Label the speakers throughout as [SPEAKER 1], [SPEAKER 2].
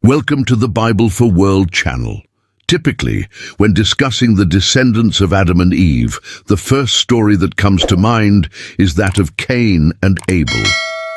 [SPEAKER 1] Welcome to the Bible for World channel. Typically, when discussing the descendants of Adam and Eve, the first story that comes to mind is that of Cain and Abel.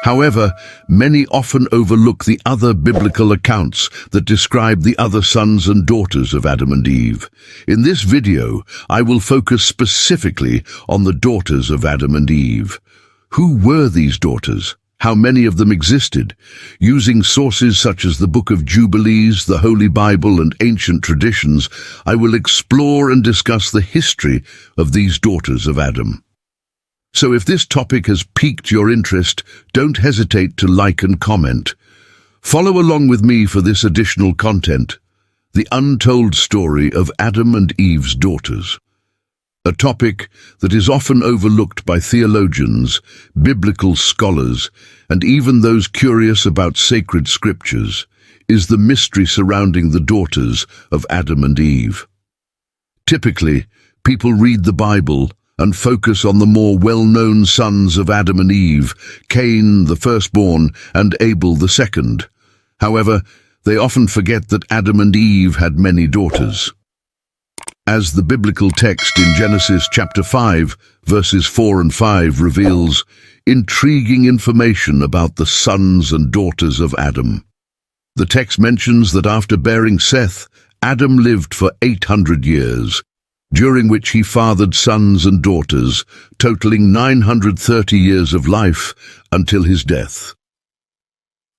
[SPEAKER 1] However, many often overlook the other biblical accounts that describe the other sons and daughters of Adam and Eve. In this video, I will focus specifically on the daughters of Adam and Eve. Who were these daughters? How many of them existed? Using sources such as the Book of Jubilees, the Holy Bible, and ancient traditions, I will explore and discuss the history of these daughters of Adam. So if this topic has piqued your interest, don't hesitate to like and comment. Follow along with me for this additional content, the untold story of Adam and Eve's daughters. A topic that is often overlooked by theologians, biblical scholars, and even those curious about sacred scriptures, is the mystery surrounding the daughters of Adam and Eve. Typically, people read the Bible and focus on the more well-known sons of Adam and Eve, Cain, the firstborn, and Abel, the second. However, they often forget that Adam and Eve had many daughters. As the biblical text in Genesis chapter 5, verses 4 and 5 reveals intriguing information about the sons and daughters of Adam. The text mentions that after bearing Seth, Adam lived for 800 years, during which he fathered sons and daughters, totaling 930 years of life until his death.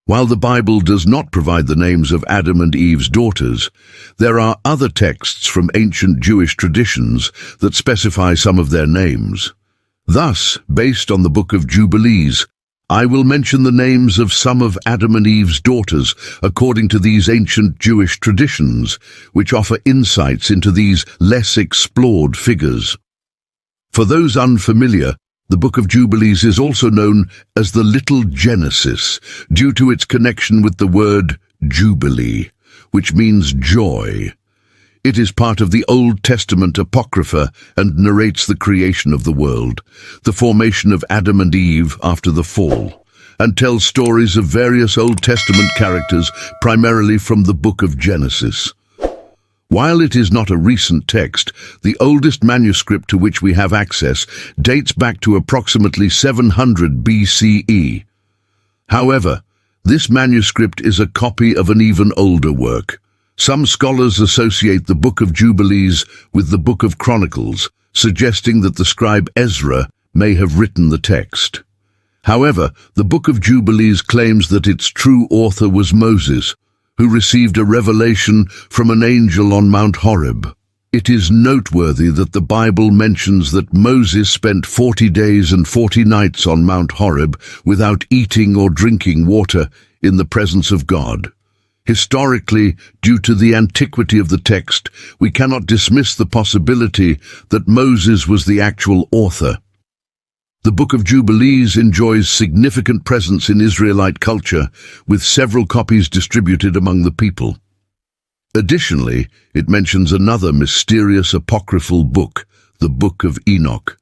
[SPEAKER 1] While the Bible does not provide the names of Adam and Eve's daughters, there are other texts from ancient Jewish traditions that specify some of their names. Thus, based on the Book of Jubilees, I will mention the names of some of Adam and Eve's daughters according to these ancient Jewish traditions, which offer insights into these less explored figures. For those unfamiliar, the Book of Jubilees is also known as the Little Genesis, due to its connection with the word Jubilee, which means joy. It is part of the Old Testament Apocrypha and narrates the creation of the world, the formation of Adam and Eve after the fall, and tells stories of various Old Testament characters, primarily from the Book of Genesis. While it is not a recent text, the oldest manuscript to which we have access dates back to approximately 700 BCE. However, this manuscript is a copy of an even older work. Some scholars associate the Book of Jubilees with the Book of Chronicles, suggesting that the scribe Ezra may have written the text. However, the Book of Jubilees claims that its true author was Moses, who received a revelation from an angel on Mount Horeb. It is noteworthy that the Bible mentions that Moses spent 40 days and 40 nights on Mount Horeb without eating or drinking water in the presence of God. Historically, due to the antiquity of the text, we cannot dismiss the possibility that Moses was the actual author. The Book of Jubilees enjoys significant presence in Israelite culture, with several copies distributed among the people. Additionally, it mentions another mysterious apocryphal book, the Book of Enoch,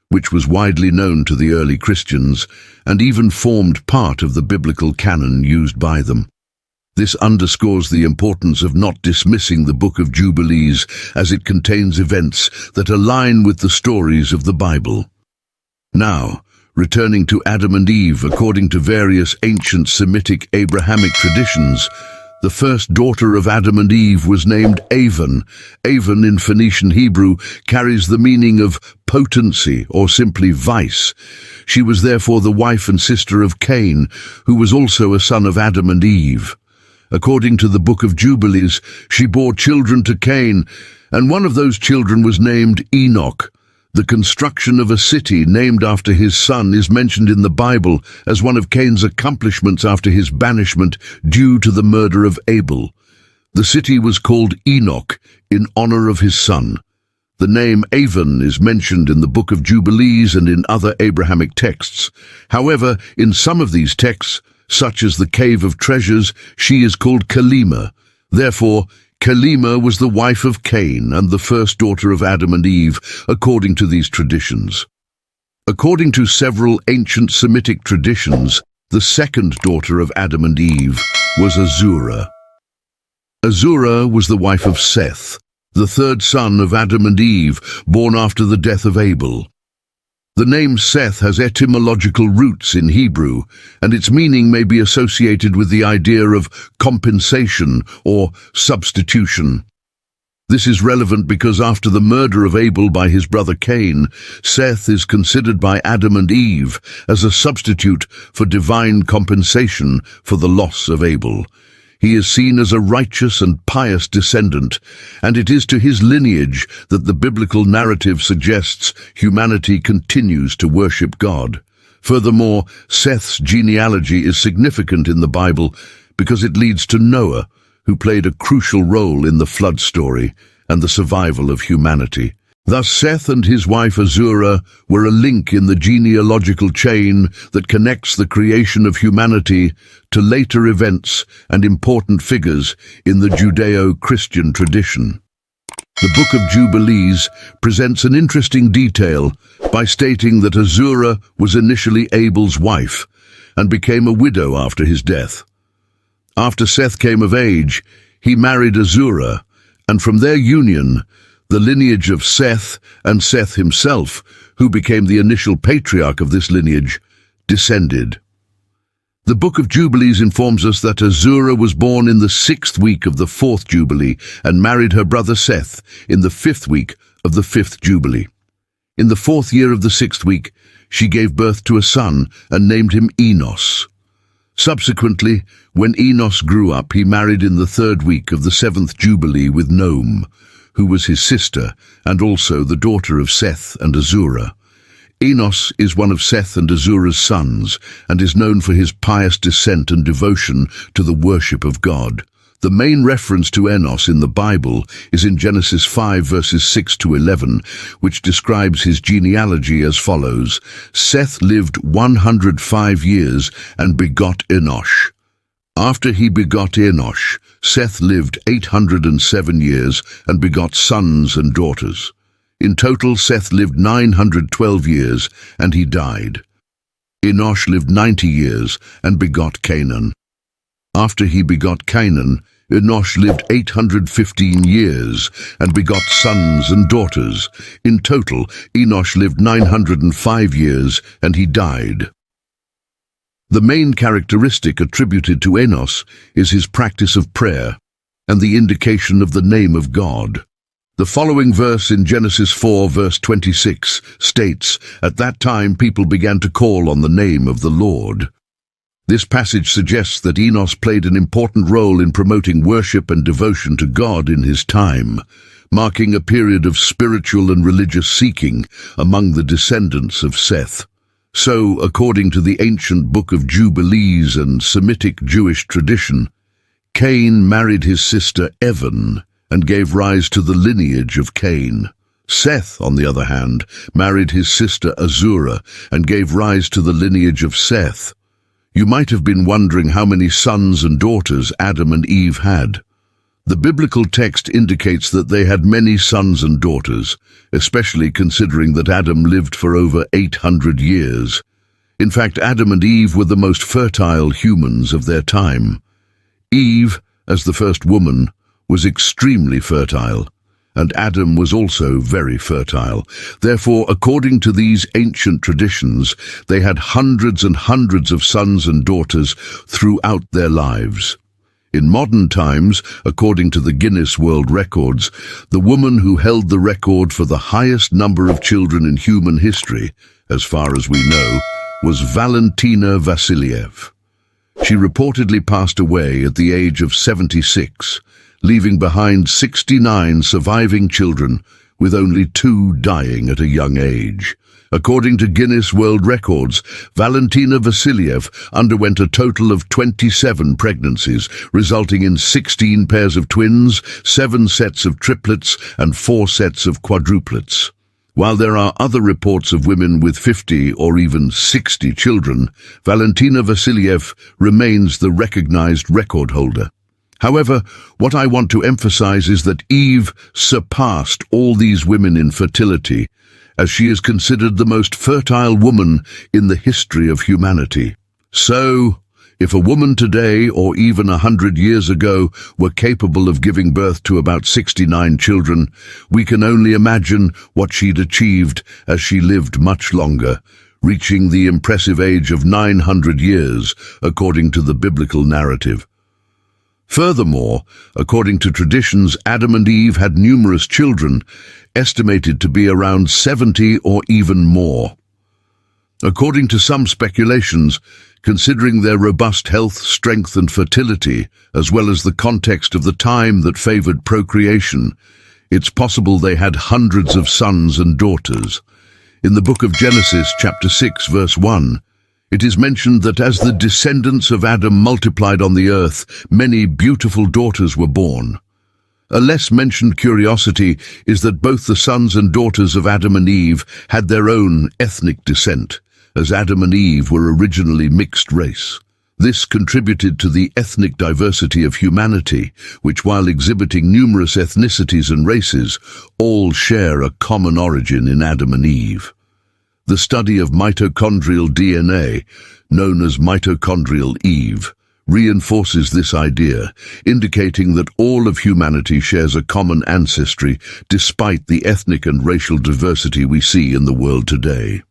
[SPEAKER 1] which was widely known to the early Christians and even formed part of the biblical canon used by them. This underscores the importance of not dismissing the Book of Jubilees, as it contains events that align with the stories of the Bible. Now, returning to Adam and Eve, according to various ancient Semitic Abrahamic traditions, the first daughter of Adam and Eve was named Evethe. Evethe in Phoenician Hebrew carries the meaning of potency or simply vice. She was therefore the wife and sister of Cain, who was also a son of Adam and Eve. According to the Book of Jubilees, she bore children to Cain, and one of those children was named Enoch. The construction of a city named after his son is mentioned in the Bible as one of Cain's accomplishments after his banishment due to the murder of Abel. The city was called Enoch in honor of his son. The name Evethe is mentioned in the Book of Jubilees and in other Abrahamic texts. However, in some of these texts, such as the Cave of Treasures, she is called Kalima. Therefore, Kalima was the wife of Cain and the first daughter of Adam and Eve, according to these traditions. According to several ancient Semitic traditions, the second daughter of Adam and Eve was Azura. Azura was the wife of Seth, the third son of Adam and Eve, born after the death of Abel. The name Seth has etymological roots in Hebrew, and its meaning may be associated with the idea of compensation or substitution. This is relevant because after the murder of Abel by his brother Cain, Seth is considered by Adam and Eve as a substitute for divine compensation for the loss of Abel. He is seen as a righteous and pious descendant, and it is to his lineage that the biblical narrative suggests humanity continues to worship God. Furthermore, Seth's genealogy is significant in the Bible because it leads to Noah, who played a crucial role in the flood story and the survival of humanity. Thus, Seth and his wife Azura were a link in the genealogical chain that connects the creation of humanity to later events and important figures in the Judeo-Christian tradition. The Book of Jubilees presents an interesting detail by stating that Azura was initially Abel's wife and became a widow after his death. After Seth came of age, he married Azura, and from their union, the lineage of Seth and Seth himself, who became the initial patriarch of this lineage, descended. The Book of Jubilees informs us that Azura was born in the 6th week of the 4th Jubilee and married her brother Seth in the 5th week of the 5th Jubilee. In the 4th year of the 6th week, she gave birth to a son and named him Enos. Subsequently, when Enos grew up, he married in the 3rd week of the 7th Jubilee with Nome, who was his sister and also the daughter of Seth and Azura. Enos is one of Seth and Azura's sons and is known for his pious descent and devotion to the worship of God. The main reference to Enos in the Bible is in Genesis 5 verses 6 to 11, which describes his genealogy as follows. Seth lived 105 years and begot Enosh. After he begot Enosh, Seth lived 807 years and begot sons and daughters. In total, Seth lived 912 years and he died. Enosh lived 90 years and begot Canaan. After he begot Canaan, Enosh lived 815 years and begot sons and daughters. In total, Enosh lived 905 years and he died. The main characteristic attributed to Enos is his practice of prayer and the indication of the name of God. The following verse in Genesis 4 verse 26 states, "At that time people began to call on the name of the Lord." This passage suggests that Enos played an important role in promoting worship and devotion to God in his time, marking a period of spiritual and religious seeking among the descendants of Seth. So, according to the ancient Book of Jubilees and Semitic Jewish tradition, Cain married his sister Evan and gave rise to the lineage of Cain. Seth, on the other hand, married his sister Azura and gave rise to the lineage of Seth. You might have been wondering how many sons and daughters Adam and Eve had. The biblical text indicates that they had many sons and daughters, especially considering that Adam lived for over 800 years. In fact, Adam and Eve were the most fertile humans of their time. Eve, as the first woman, was extremely fertile, and Adam was also very fertile. Therefore, according to these ancient traditions, they had hundreds and hundreds of sons and daughters throughout their lives. In modern times, according to the Guinness World Records, the woman who held the record for the highest number of children in human history, as far as we know, was Valentina Vassiliev. She reportedly passed away at the age of 76, leaving behind 69 surviving children, with only 2 dying at a young age. According to Guinness World Records, Valentina Vassiliev underwent a total of 27 pregnancies, resulting in 16 pairs of twins, 7 sets of triplets, and 4 sets of quadruplets. While there are other reports of women with 50 or even 60 children, Valentina Vassiliev remains the recognized record holder. However, what I want to emphasize is that Eve surpassed all these women in fertility, as she is considered the most fertile woman in the history of humanity. So, If a woman today, or even 100 years ago, were capable of giving birth to about 69 children, we can only imagine what she'd achieved as she lived much longer, reaching the impressive age of 900 years, according to the biblical narrative. Furthermore, according to traditions, Adam and Eve had numerous children, estimated to be around 70 or even more. According to some speculations, considering their robust health, strength and fertility, as well as the context of the time that favored procreation, it's possible they had hundreds of sons and daughters. In the book of Genesis, chapter 6, verse 1, it is mentioned that as the descendants of Adam multiplied on the earth, many beautiful daughters were born. A less mentioned curiosity is that both the sons and daughters of Adam and Eve had their own ethnic descent, as Adam and Eve were originally mixed race. This contributed to the ethnic diversity of humanity, which, while exhibiting numerous ethnicities and races, all share a common origin in Adam and Eve. The study of mitochondrial DNA, known as mitochondrial Eve, reinforces this idea, indicating that all of humanity shares a common ancestry despite the ethnic and racial diversity we see in the world today.